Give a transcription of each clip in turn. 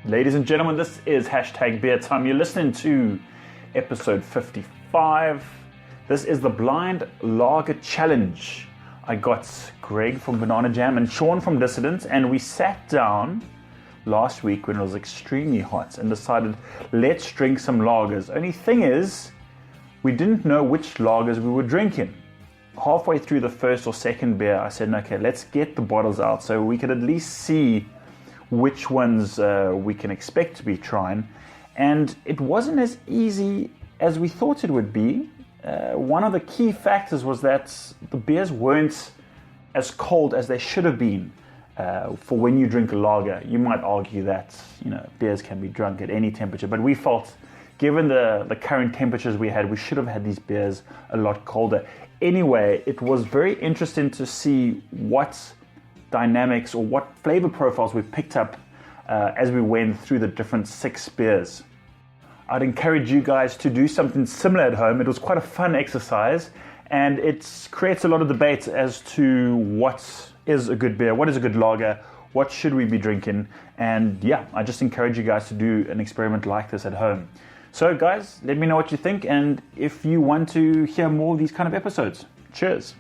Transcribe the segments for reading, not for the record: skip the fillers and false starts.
Ladies and gentlemen, this is Hashtag Beer Time. You're listening to episode 55. This is the Blind Lager Challenge. I got Greg from Banana Jam and Sean from Dissident, and we sat down last week when it was extremely hot and decided, let's drink some lagers. Only thing is, we didn't know which lagers we were drinking. Halfway through the first or second beer, I said, okay, let's get the bottles out so we could at least see which ones we can expect to be trying. And it wasn't as easy as we thought it would be. One of the key factors was that the beers weren't as cold as they should have been for when you drink a lager. You might argue that beers can be drunk at any temperature, but we felt, given the current temperatures we had, we should have had these beers a lot colder. Anyway, it was very interesting to see what dynamics or what flavor profiles we picked up as we went through the different 6 beers. I'd encourage you guys to do something similar at home. It was quite a fun exercise, and it creates a lot of debate as to what is a good beer, what is a good lager, what should we be drinking. And yeah, I just encourage you guys to do an experiment like this at home. So guys, let me know what you think, and if you want to hear more of these kind of episodes. Cheers.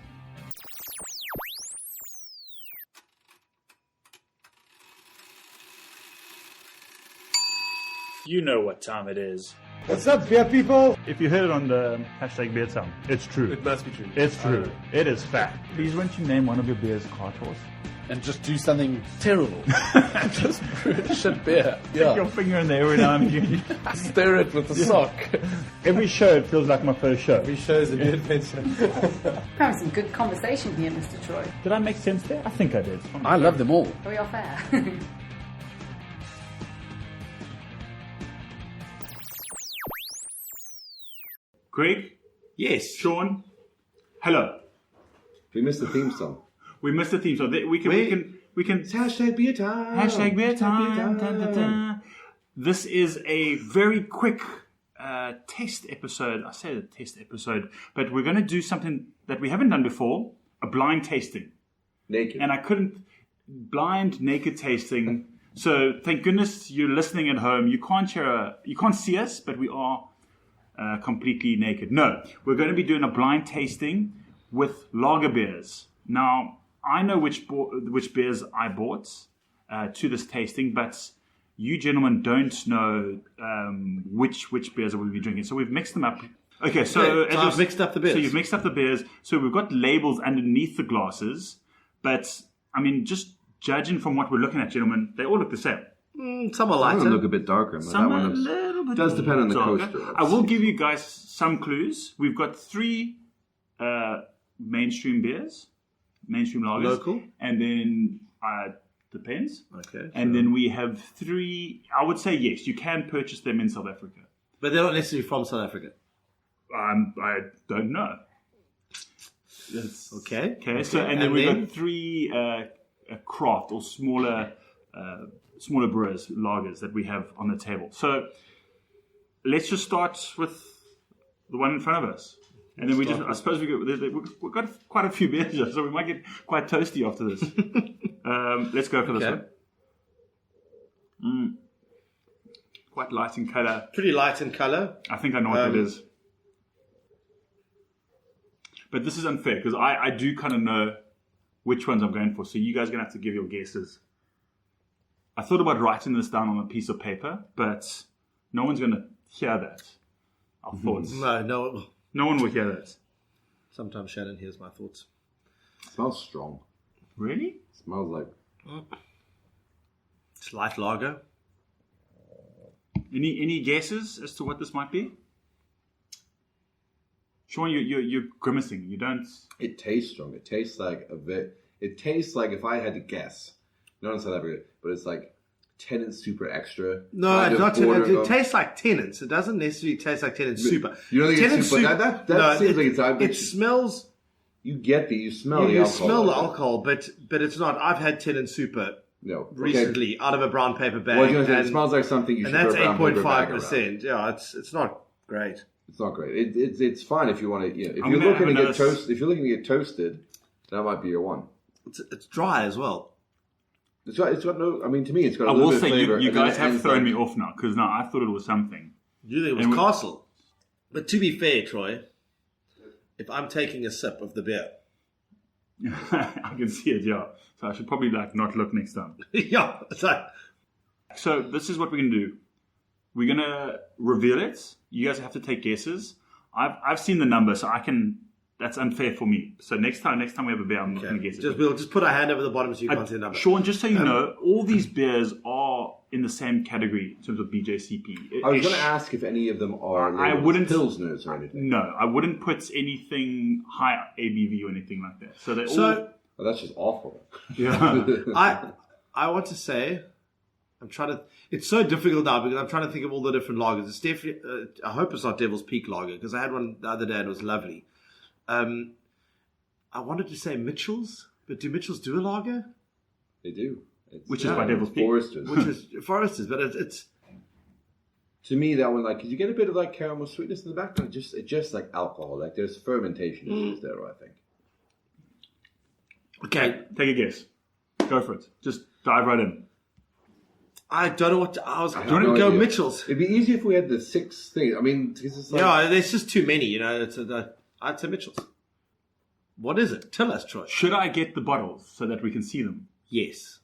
You know what time it is. What's up, beer people? If you heard it on the Hashtag Beer Time, it's true. It must be true. It's true. It is fact. Please, won't you name one of your beers Cart Horse? And just do something terrible. Just brew shit beer. Stick your finger in there every now and again. Stir it with a sock. Every show, it feels like my first show. Every show is a new adventure. Having some good conversation here, Mr. Troy. Did I make sense there? I think I did. I love them all. Are we off air? Greg? Yes. Sean? Hello. We missed the theme song. We missed the theme, so we can. It's hashtag beer time. Hashtag Beer Time. Dun, dun, dun. This is a very quick test episode. I said a test episode, but we're going to do something that we haven't done before: a blind tasting. Naked. And I couldn't blind naked tasting. So thank goodness you're listening at home. You can't see us, but we are completely naked. No, we're going to be doing a blind tasting with lager beers. Now, I know which beers I bought to this tasting, but you gentlemen don't know which beers we'll be drinking. So we've mixed them up. Okay, so I've mixed up the beers. So you've mixed up the beers. So we've got labels underneath the glasses, but I mean, just judging from what we're looking at, gentlemen, they all look the same. Some are That lighter. one look a bit darker. But Some that are a one looks, little bit does depend on the darker. coaster. I will give you guys some clues. We've got 3 mainstream beers, mainstream lagers. Local? And then, depends. Okay. And then we have 3, I would say yes, you can purchase them in South Africa. But they're not necessarily from South Africa. I don't know. Okay. Okay, so, and then we've got 3 craft or smaller brewers, lagers that we have on the table. So let's just start with the one in front of us. And then I suppose we've got quite a few beers here, so we might get quite toasty after this. Let's go for this one. Quite light in colour. Pretty light in colour. I think I know what it is. But this is unfair, because I do kind of know which ones I'm going for, so you guys are going to have to give your guesses. I thought about writing this down on a piece of paper, but no one's going to hear that. Our thoughts. No one will hear that. Sometimes Shannon hears my thoughts. It smells strong. Really? It smells like... It's light lager. Any guesses as to what this might be? Sean, you're grimacing. You don't... It tastes strong. It tastes like It tastes like, if I had to guess, not in South Africa, but it's like Tennant Super Extra. No, it's not Tennant. It tastes like Tennant's. It doesn't necessarily taste like Tennant Super. You don't think Tennant it's super? That seems like it's... It smells... You get you smell the you alcohol. You smell the alcohol, but it's not. I've had Tennant Super recently out of a brown paper bag. Well, it smells like something you should and put a that's brown paper bag around. 8.5%. Yeah, it's not great. It's not great. It's fine if you want to. If you're looking to get toasted, that might be your one. It's dry as well. It's got no. I mean, to me, it's got a I little will bit say of flavor. you and then guys it have ends thrown like- me off now because now I thought it was something. You think it was Castle. But to be fair, Troy, if I'm taking a sip of the beer, I can see it, yeah. So I should probably not look next time. yeah, it's like, So this is what we're gonna do. We're gonna reveal it. You guys have to take guesses. I've seen the number, so I can. That's unfair for me. So next time we have a beer, I'm not gonna guess it. we'll just put our hand over the bottom so you can't see the number. Sean, just so you know, all these beers are in the same category in terms of BJCP. I was going to ask if any of them are I wouldn't- Pilsners or anything. No, I wouldn't put anything high ABV or anything like that. So they're all. So Oh, that's just awful. Yeah. I want to say, I'm trying to. It's so difficult now because I'm trying to think of all the different lagers. It's definitely. I hope it's not Devil's Peak lager because I had one the other day and it was lovely. I wanted to say Mitchell's, but do Mitchell's do a lager? They do. Which is by Devil's Peak. Foresters. Which is Foresters, but it's To me, that one, because you get a bit of caramel sweetness in the background. It's just like alcohol. There's fermentation issues there, I think. okay. Take a guess. Go for it. Just dive right in. I don't know what I was. I have going to no go idea. Mitchell's. It'd be easier if we had the 6 things. I mean, it's like, Yeah, there's just too many. I'd say Mitchell's. What is it? Tell us, Troy. Should I get the bottles so that we can see them? Yes.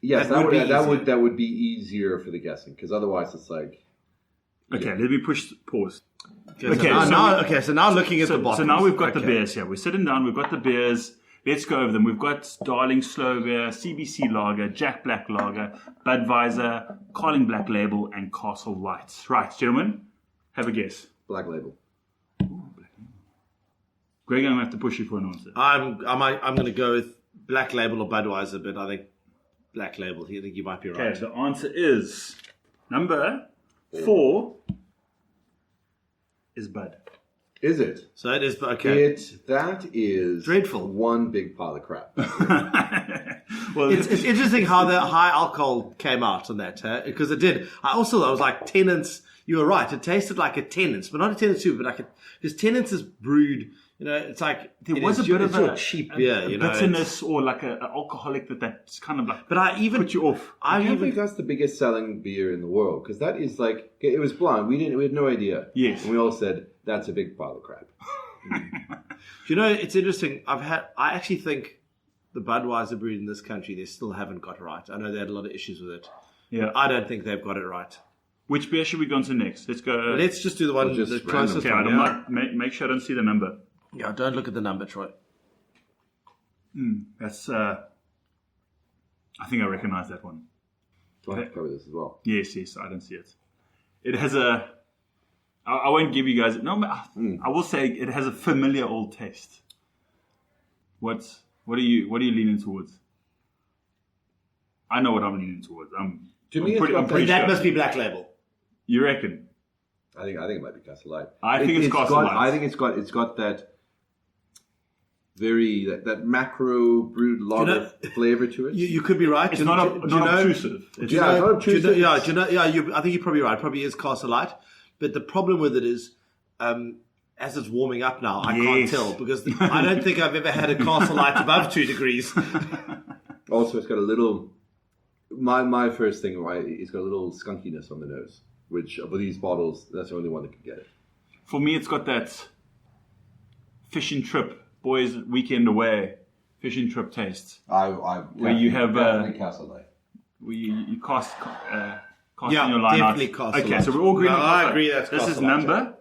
yes, that would be easier. that would be easier for the guessing because otherwise it's like. Okay, let me push pause. So now looking at the bottom. So now we've got the beers here. We're sitting down. We've got the beers. Let's go over them. We've got Darling Slow Beer, CBC Lager, Jack Black Lager, Budweiser, Carling Black Label, and Castle Light. Right, gentlemen, have a guess. Black Label. Greg, I'm going to have to push you for an answer. I'm going to go with Black Label or Budweiser, but I think Black Label. I think you might be right. Okay, the answer is number 4 is Bud. Is it? So it is okay. That is Dreadful. one big pile of crap. Well, It's interesting how the high alcohol came out on that, because it did. I was like Tennent's. You were right. It tasted like a Tennent's, but not a Tennent's soup, but because Tennent's is brewed. It's like there was a bit of a cheap beer, bitterness or like an alcoholic that's kind of like. But I even put you off. I can't believe that's the biggest selling beer in the world because that is it was blind. We had no idea. Yes. And we all said that's a big pile of crap. it's interesting. I actually think the Budweiser brewed in this country, they still haven't got right. I know they had a lot of issues with it. Yeah. I don't think they've got it right. Which beer should we go on to next? Let's go. Let's just do the one just the closest Okay, one. make sure I don't see the number. Yeah, don't look at the number, Troy. That's. I think I recognize that one. Do I have to cover this as well? Yes, I don't see it. It has a. I won't give you guys. No, but I will say it has a familiar old taste. What are you leaning towards? I know what I'm leaning towards. I'm pretty That sure. must be Black Label. You reckon? I think it might be Castle Light. I think it's Castle Light. I think it's got that very that macro brewed lager flavor to it. You could be right. It's not obtrusive. It's not obtrusive. I think you're probably right. Probably is Castle Light. But the problem with it is, as it's warming up now, I can't tell because I don't think I've ever had a Castle Light above 2 degrees. Also, it's got a little. My first thing, right? It's got a little skunkiness on the nose, which with these bottles, that's the only one that can get it. For me, it's got that fishing trip, boys weekend away, fishing trip taste. Where you have Castle Light. where you cast Yeah, in your line definitely out. Castle Okay, Light. so we're all agreeing. No, on I Castle agree Light. that's This is Castle Light, number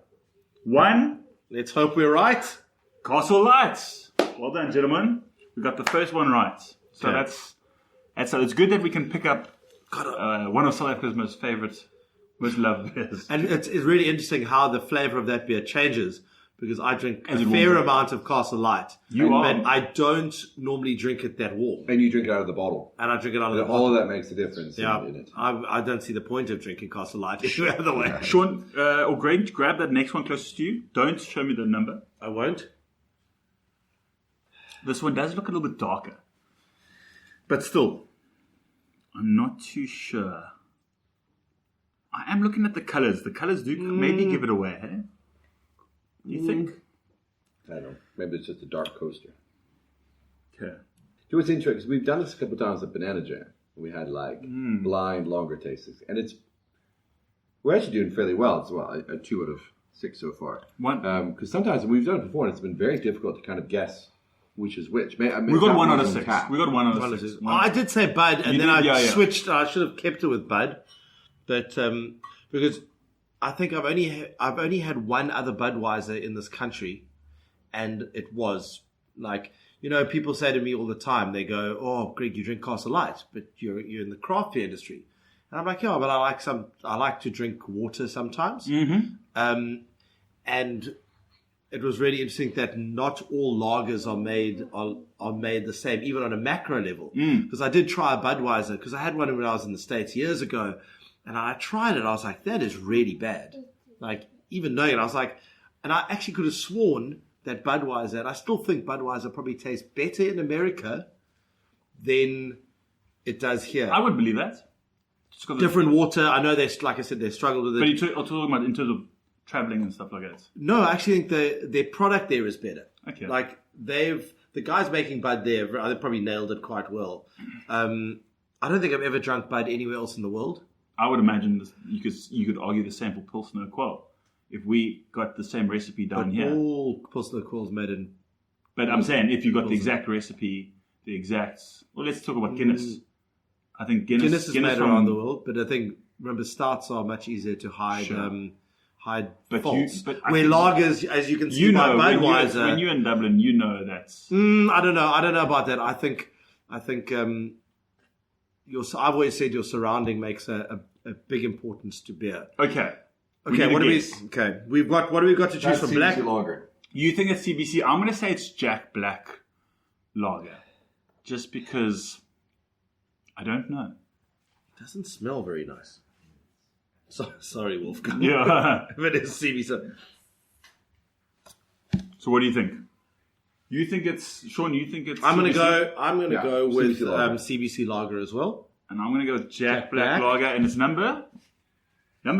1. Let's hope we're right. Castle Lights. Well done, gentlemen. We got the first one right. So Okay. that's it's good that we can pick up one of South Africa's most loved beers. And it's really interesting how the flavour of that beer changes because I drink As a it fair warms up. amount of Castle Light. But I don't normally drink it that warm. And you drink it out of the bottle. And I drink it out of the All bottle. of that makes a difference in it. I don't see the point of drinking Castle Light any other way. Sean or Greg, grab that next one closest to you. Don't show me the number. I won't. This one does look a little bit darker. But still. I'm not too sure. I am looking at the colours. The colours do maybe give it away. Eh? Do you think? I don't know. Maybe it's just a dark coaster. Okay. Do what's interesting because we've done this a couple of times at Banana Jam, We had like blind longer tastings, and we're actually doing fairly well as well. A 2 out of 6 so far. Because sometimes we've done it before, and it's been very difficult to kind of guess which is which. We got 1 out of 6. We got 1 out of 6. I did say Bud, and then I switched. I should have kept it with Bud, but because I think I've only had one other Budweiser in this country, and it was like, people say to me all the time. They go, "Oh, Greg, you drink Castle Light, but you're in the craft beer industry." And I'm like, "Yeah, but I like to drink water sometimes." Mm-hmm. And it was really interesting that not all lagers are made the same, even on a macro level. Because I did try a Budweiser, because I had one when I was in the States years ago, and I tried it. I was like, that is really bad. Like, even knowing it, I was like, and I actually could have sworn that Budweiser, and I still think Budweiser probably tastes better in America than it does here. I would believe that. Different water. I know like I said, they struggled with it. But you're talking about in terms of traveling and stuff like that. No, I actually think their product there is better. Okay. Like the guys making Bud there, they probably nailed it quite well. I don't think I've ever drunk Bud anywhere else in the world. I would imagine you could argue the same for Pilsner Quell. If we got the same recipe down here. All Pilsner Quell's made in. But I'm saying if you got the exact recipe, well, let's talk about Guinness. I think Guinness is made around the world, but I think, remember, stouts are much easier to hide. Sure. Hide faults. Where lagers, as you can see by Budweiser, when you're in Dublin, that's. I don't know. I don't know about that. I think. I've always said your surrounding makes a big importance to beer. Okay. What do we got to choose from? Black lager. You think it's CBC? I'm going to say it's Jack Black Lager, just because I don't know. It doesn't smell very nice. Sorry, Wolfgang. Yeah. If it is CBC. So what do you think? You think it's Sean? You think it's? I'm going to go with CBC Lager as well. And I'm going to go with Jack Black Lager, and it's number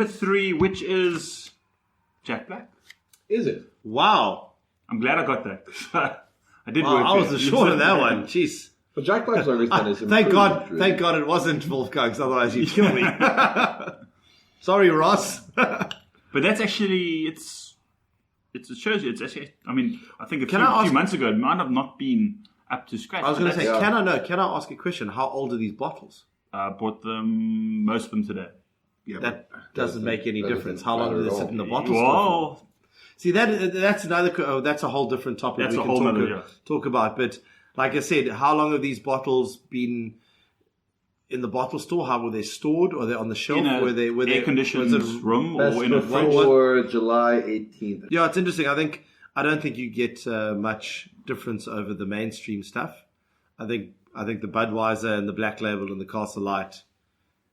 3, which is Jack Black. Is it? Wow. I'm glad I got that. I did. I was short of that one. Jeez. But Jack Black's Lager is thank God it wasn't Wolfgang's, otherwise you'd kill me. Sorry, Ross. But that's actually it shows you. It's actually. I mean, I think a few months ago it might have not been up to scratch. I was going to say, can I ask a question? How old are these bottles? Bought them, most of them today. Yeah, that doesn't make any difference. How long do they sit in the bottle? Well, see, that's another. That's a whole different topic. That's a whole other talk about. But like I said, how long have these bottles been in the bottle store? How were they stored? Or they on the shelf? In a air-conditioned room or in a fridge? For July 18th. Yeah, it's interesting. I don't think you get much difference over the mainstream stuff. I think the Budweiser and the Black Label and the Castle Light,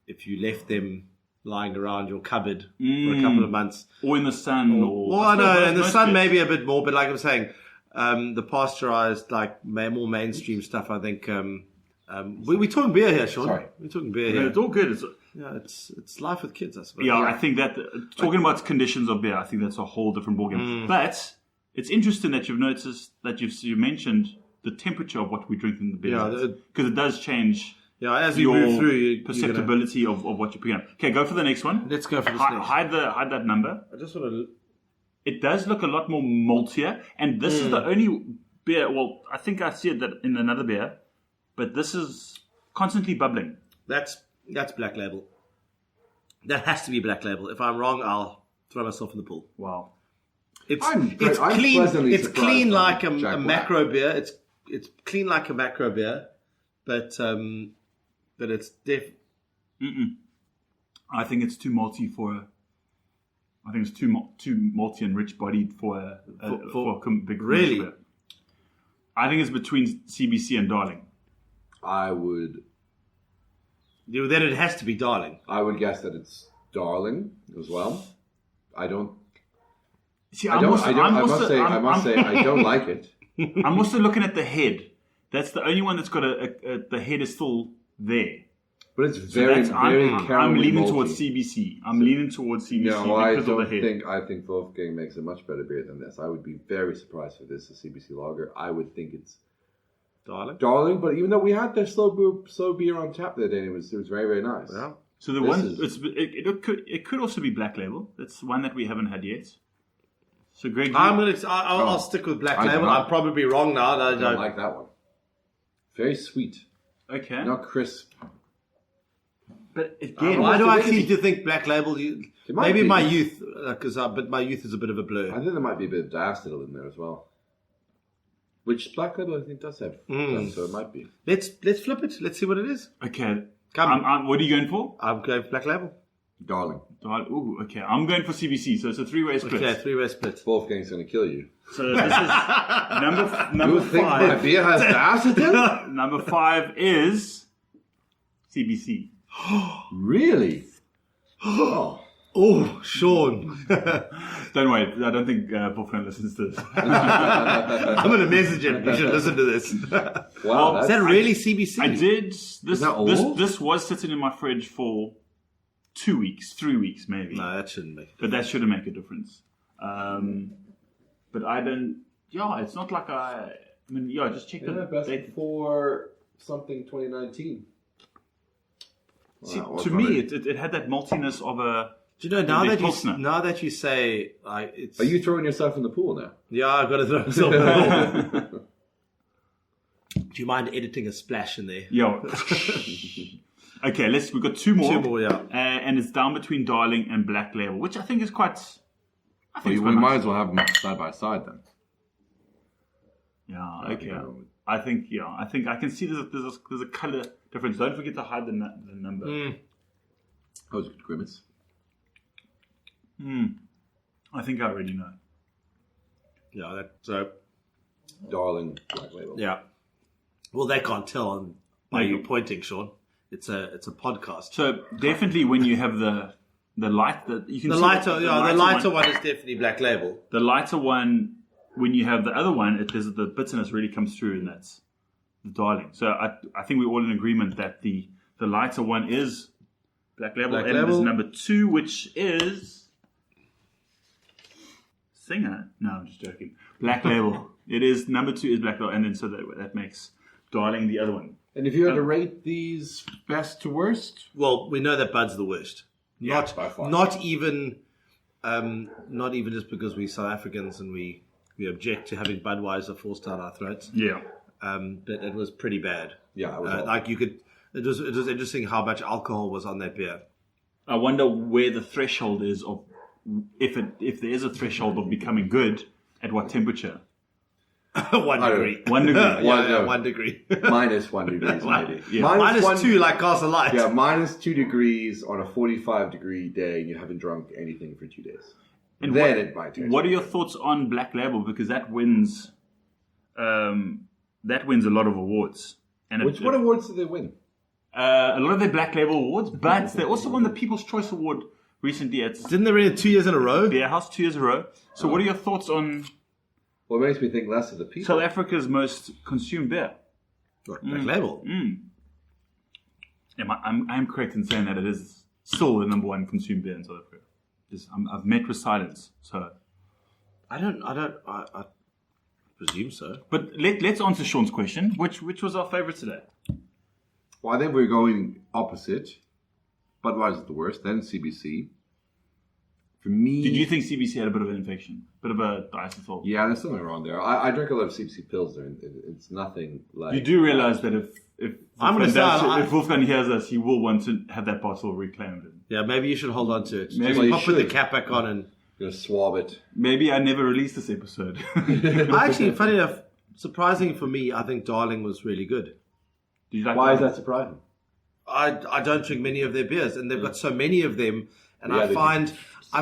if you left them lying around your cupboard for a couple of months, or in the sun, I know in the sun maybe a bit more. But like I'm saying, the pasteurized, like more mainstream stuff, I think. We're talking beer here, Sean. Sorry. We're talking beer here. It's all good. It's life with kids, I suppose. Yeah, I think that talking about conditions of beer, I think that's a whole different ballgame. But it's interesting that you've noticed that you mentioned the temperature of what we drink in the beer, because it does change. Yeah, as we move through, perceptibility of what you're picking up. Okay, go for the next one. Let's go for this next. Hide that number. I just want to. It does look a lot more maltier, and this is the only beer. Well, I think I see it that in another beer, but this is constantly bubbling. That's Black Label. That has to be Black Label. If I'm wrong, I'll throw myself in the pool. Wow. It's I'm clean. It's surprised clean like a Jack macro beer. It's clean like a macro beer, but it's I think it's too malty I think it's too malty and rich bodied for a big really. Beer. I think it's between CBC and Darling. Then it has to be Darling. I would guess that it's Darling as well. I must say I don't like it. I'm also looking at the head. That's the only one that's got the head is still there. But it's very I'm leaning malty. towards CBC. I'm leaning towards CBC because of the head. I think Wolfgang makes a much better beer than this. I would be very surprised if this is CBC lager. I would think it's Darling. But even though we had the slow beer on tap the other day, it was very, very nice. Yeah. So it could also be Black Label. That's one that we haven't had yet. So Greg, I'll stick with Black Label. I'll probably be wrong now. I don't like that one. Very sweet. Okay. Not crisp. But again, why do I seem to think Black Label? Maybe my youth, but my youth is a bit of a blur. I think there might be a bit of diacetyl in there as well. Which Black Label I think does have, so it might be. Let's flip it. Let's see what it is. Okay. What are you going for? I'm going for Black Label. Darling. Ooh, okay. I'm going for CBC, so it's a three-way split. Okay, three-way split. Wolfgang's going to kill you. So this is number you think 5. my beer has diacetyl? Number 5 is CBC. Really? Oh, Sean. Don't worry, I don't think Wolfgang listens to this. I'm going to message him. You should listen to this. Wow. Is that really CBC? I did. This was sitting in my fridge for 2 weeks, 3 weeks maybe. No, that shouldn't make But that shouldn't make a difference. But I don't... Yeah, it's not like just check the best date. for something 2019. See, to me, it had that maltiness of a... Do you know, now that you say... it's... Are you throwing yourself in the pool now? Yeah, I've got to throw myself in the pool. Do you mind editing a splash in there? Yeah. Okay, we've got 2 more. 2 more, yeah. And it's down between Darling and Black Label, which I think is quite... we might as well have them side by side then. Yeah, okay. I think I can see there's a colour difference. Don't forget to hide the number. That was a good grimace. I think I already know. Yeah, so... Darling, Black Label. Yeah. Well, they can't tell by you pointing, Sean. It's a podcast. So definitely when you have the light that you can the lighter one is definitely Black Label. The lighter one, when you have the other one, the bitterness really comes through, and that's the Darling. So I think we're all in agreement that the lighter one is Black Label, and there's number 2, which is Singer. No, I'm just joking. Black Label. It is number 2 is Black Label, and then so that makes Darling the other one. And if you had to rate these best to worst, well, we know that Bud's the worst. Yeah, by far. Not even just because we're South Africans and we object to having Budweiser forced down our throats. Yeah. But it was pretty bad. Yeah, it was it was interesting how much alcohol was on that beer. I wonder where the threshold is of if there is a threshold of becoming good, at what temperature? 1 degree. 1 degree. 1 degree. Minus 1 degree, maybe. Yeah. Minus 2, like Castle Light. Yeah, minus 2 degrees on a 45-degree day, and you haven't drunk anything for 2 days. And then it might taste. What are your thoughts on Black Label? Because that wins a lot of awards. And what awards did they win? A lot of their Black Label awards, but they also won the People's Choice Award recently at... Didn't they win it 2 years in a row? Beer House 2 years in a row. So what are your thoughts on... Well, it makes me think less of the people. South Africa's most consumed beer. Black Label. I'm correct in saying that it is still the number 1 consumed beer in South Africa. I've met with silence, so... I presume so. But let's answer Sean's question. Which was our favourite today? Well, I think we're going opposite. Budweiser's the worst, then CBC. For me... Did you think CBC had a bit of an infection? Bit of a diacetyl? Yeah, there's something wrong there. I drink a lot of CBC Pilsner. It's nothing like... You do realise that if Wolfgang hears us, he will want to have that bottle reclaimed. Yeah, maybe you should hold on to it. Maybe Just put the cap back on and... You're going to swab it. Maybe I never released this episode. Actually, funny enough, surprising for me, I think Darling was really good. Did you like Why is that surprising? I don't drink many of their beers, and they've got so many of them, and I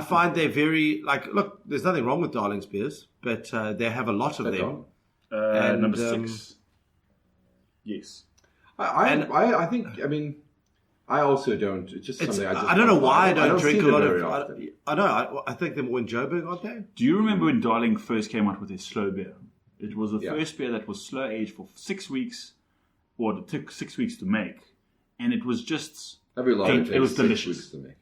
find they're very look. There's nothing wrong with Darling's beers, but they have a lot of them. And number 6. Yes. I think. I mean, I also don't. It's just something I don't know why I don't drink a lot of. I know. I think they're more in Joburg, aren't they? Do you remember when Darling first came out with their slow beer? It was the first beer that was slow aged for 6 weeks, or it took 6 weeks to make, and it was just. Every lot it was delicious. 6 weeks to make.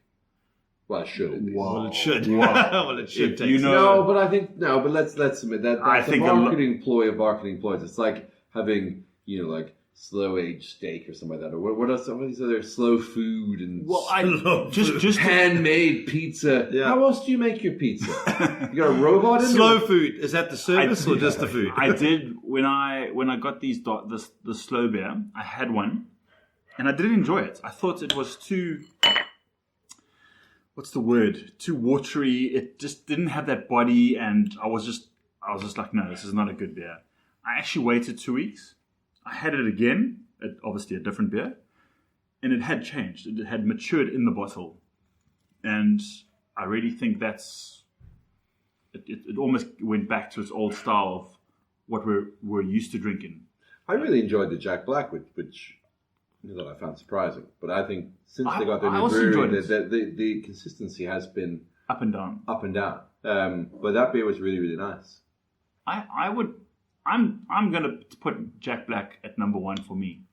Well, it should at least. Well, it should. Well, it should. But let's admit that. I think a marketing ploy of marketing ploys. It's like having like slow aged steak or something like that? Or what are some of these other slow food and just handmade pizza? Yeah. How else do you make your pizza? You got a robot in slow food? Is that the service or just the food? I did when I got the slow beer. I had one, and I did enjoy it. I thought it was too. What's the word? Too watery. It just didn't have that body, and I was just like, no, this is not a good beer. I actually waited 2 weeks. I had it again, obviously a different beer, and it had changed. It had matured in the bottle, and I really think that's it almost went back to its old style of what we're used to drinking. I really enjoyed the Jack Black, which that I found surprising. But I think since they got their new brewery, the consistency has been up and down. But that beer was really, really nice. I'm going to put Jack Black at number one for me.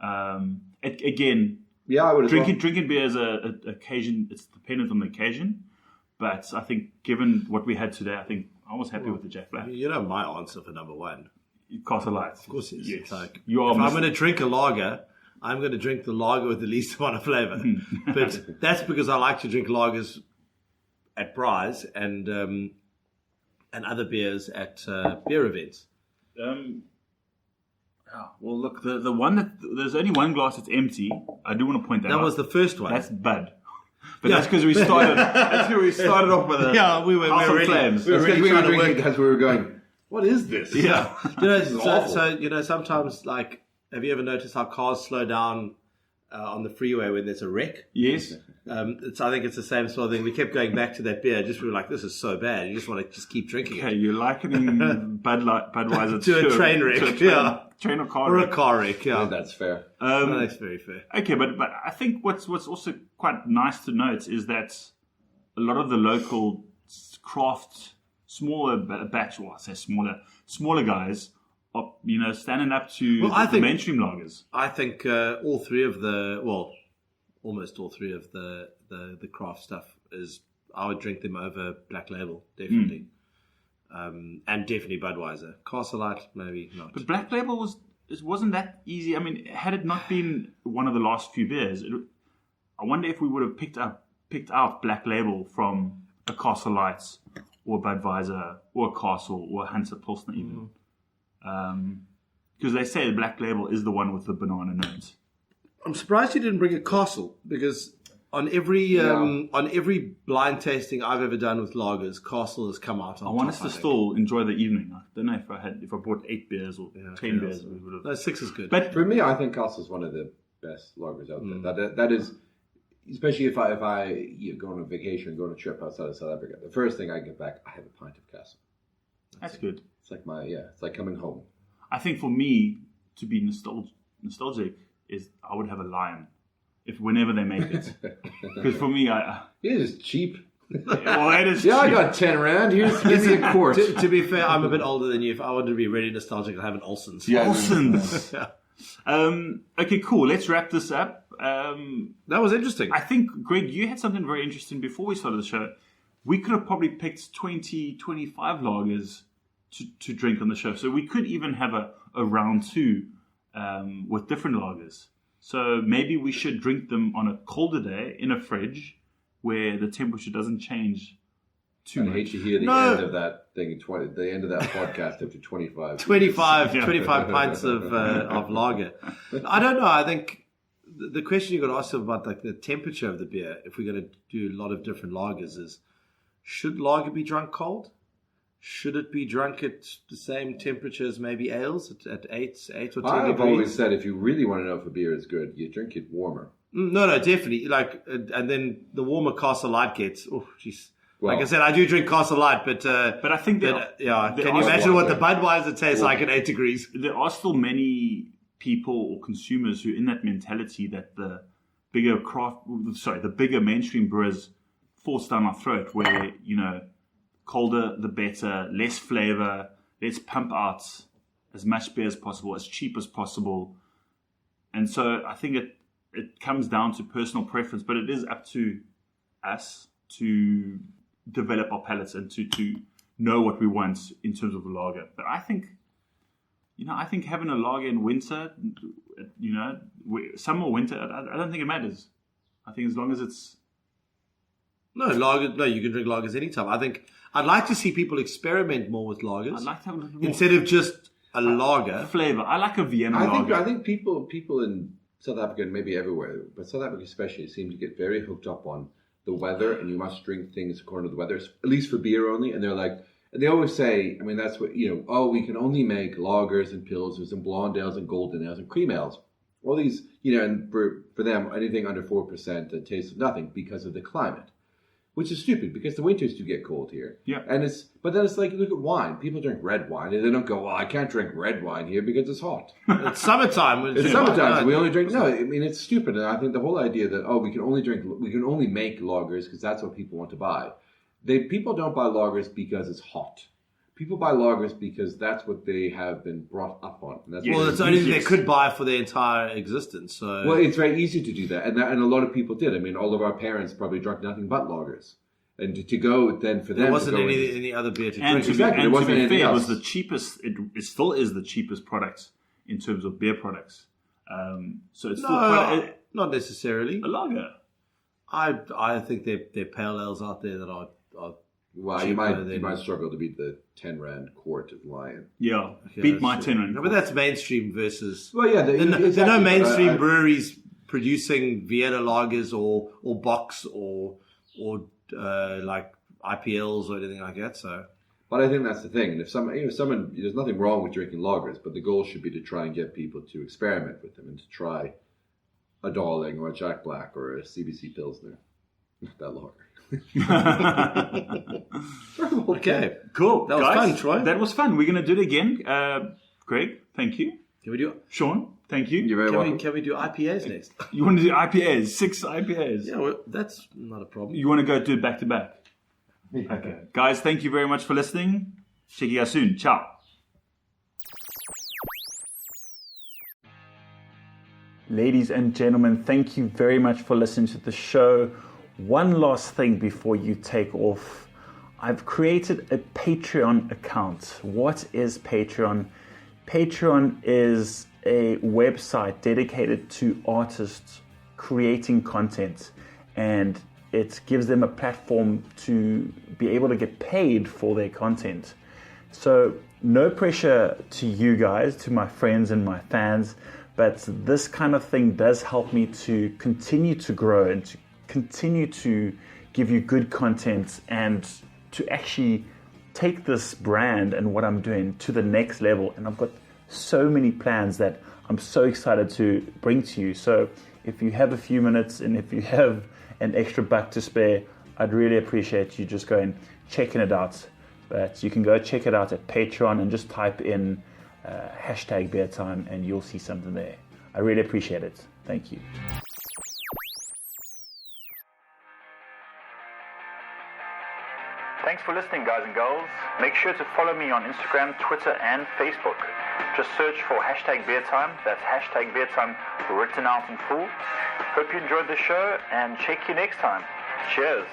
Again, I would drinking beer is a occasion. It's dependent on the occasion, but I think given what we had today, I think I was happy with the Jack Black. You know my answer for number one. Castle Light. Of course it is. Yes. If I'm going to drink a lager, I'm going to drink the lager with the least amount of flavour. But that's because I like to drink lagers at Bry's and other beers at beer events. Well, look, the one that there's only one glass that's empty. I do want to point that out. That was the first one. That's Bud. But that's because we started. That's because we started off with a we were really flames. We were really trying to work as we were going. What is this? Yeah, so sometimes like. Have you ever noticed how cars slow down on the freeway when there's a wreck? Yes. I think it's the same sort of thing. We kept going back to that beer. Just we were like, this is so bad. You just want to just keep drinking it. Okay, you're likening Budweiser to a train wreck. Train or car or wreck. A car wreck, yeah. That's fair. That's very fair. Okay, but I think what's also quite nice to note is that a lot of the local craft, smaller batch, well, I say smaller guys, are, standing up to the mainstream lagers. I think almost all three of the craft stuff I would drink them over Black Label, definitely. And definitely Budweiser. Castle Light, maybe not. But Black Label wasn't that easy. I mean, had it not been one of the last few beers, I wonder if we would have picked out Black Label from a Castle Lights or a Budweiser or a Castle or a Hansa Pilsner even. Because they say the Black Label is the one with the banana notes. I'm surprised you didn't bring a Castle, because on every blind tasting I've ever done with lagers, Castle has come out on top. I want us to still enjoy the evening. I don't know if I bought 8 beers or 10 beers. We would have... No, 6 is good. But for me, I think Castle is one of the best lagers out there. That is, especially if I go on a vacation, go on a trip outside of South Africa. The first thing I get back, I have a pint of Castle. That's good. It's like it's like coming home. I think for me to be nostalgic is I would have a Lion, whenever they make it. Because for me, it is cheap. Well, it is. I got 10 rand. Give me a quart. To be fair, I'm a bit older than you. If I wanted to be really nostalgic, I'd have an Olsen's. Yeah, Olsen's. Okay, cool. Let's wrap this up. That was interesting. I think, Greg, you had something very interesting before we started the show. We could have probably picked 20, 25 lagers to drink on the show. So we could even have a round 2 with different lagers. So maybe we should drink them on a colder day in a fridge where the temperature doesn't change too much. I hate to hear the end of that thing, the end of that podcast after 25 pints of lager. I don't know. I think the question you got to ask about like the temperature of the beer, if we're going to do a lot of different lagers, is should lager be drunk cold? Should it be drunk at the same temperature as maybe ales at 8 or 10 degrees? I've always said if you really want to know if a beer is good, you drink it warmer. No, definitely. And then the warmer Castle Light gets. Oh, jeez. Well, like I said, I do drink Castle Light, but I think that can you imagine what the Budweiser tastes like at 8 degrees? There are still many people or consumers who are in that mentality that the bigger mainstream brewers force down our throat, where colder the better, less flavor, let's pump out as much beer as possible, as cheap as possible. And so I think it comes down to personal preference, but it is up to us to develop our palates and to know what we want in terms of a lager. But I think, I think having a lager in winter, summer or winter, I don't think it matters. I think as long as it's... No, you can drink lagers anytime. I think I'd like to see people experiment more with lagers. I'd like to have a little more. Instead of just a lager. Flavor. I like a Vienna lager. I think people in South Africa and maybe everywhere, but South Africa especially, seem to get very hooked up on the weather, and you must drink things according to the weather, at least for beer only. And they're like, and they always say, I mean, that's what, we can only make lagers and pilsners and blonde ales and golden ales and cream ales. All these, and for them, anything under 4% tastes of nothing because of the climate. Which is stupid because the winters do get cold here. Yeah. But then it's like, look at wine. People drink red wine and they don't go, well, I can't drink red wine here because it's hot. It's summertime. It's summertime, so we only drink. No, I mean, it's stupid. And I think the whole idea that, we can only make lagers because that's what people want to buy. People don't buy lagers because it's hot. People buy lagers because that's what they have been brought up on. And it's the only thing they could buy for their entire existence. So. Well, it's very easy to do that. And a lot of people did. I mean, all of our parents probably drank nothing but lagers. And to go then for them, there wasn't any other beer to drink. Exactly. And to be fair, it was the cheapest. It still is the cheapest product in terms of beer products. So it's still not necessarily a lager. I think there are pale ales out there that are. Well, you might struggle to beat the 10 rand quart of Lion. Yeah, beat my 10 rand. No, but that's mainstream versus. Well, yeah, there are no mainstream breweries producing Vienna lagers or Box or like IPLs or anything like that. So, but I think that's the thing. And if someone, there's nothing wrong with drinking lagers, but the goal should be to try and get people to experiment with them and to try a Darling or a Jack Black or a CBC Pilsner. Not that lager. Okay, cool. That was fun, Troy. That was fun. We're going to do it again. Greg, thank you. Can we do it? Sean, thank you. You're very welcome. Can we do IPAs next? You want to do IPAs? 6 IPAs? Yeah, well, that's not a problem. You want to go do it back to back? Okay. Guys, thank you very much for listening. Check you guys soon. Ciao. Ladies and gentlemen, thank you very much for listening to the show. One last thing before you take off. I've created a Patreon account. What is Patreon? Patreon is a website dedicated to artists creating content, and it gives them a platform to be able to get paid for their content. So no pressure to you guys, to my friends and my fans, but this kind of thing does help me to continue to grow and to continue to give you good content and to actually take this brand and what I'm doing to the next level. And I've got so many plans that I'm so excited to bring to you. So if you have a few minutes and if you have an extra buck to spare, I'd really appreciate you just going checking it out. But you can go check it out at Patreon and just type in #BeerTime and you'll see something there. I really appreciate it. Thank you. Thanks for listening, guys and girls. Make sure to follow me on Instagram, Twitter, and Facebook. Just search for #BeerTime. That's #BeerTime written out in full. Hope you enjoyed the show and check you next time. Cheers.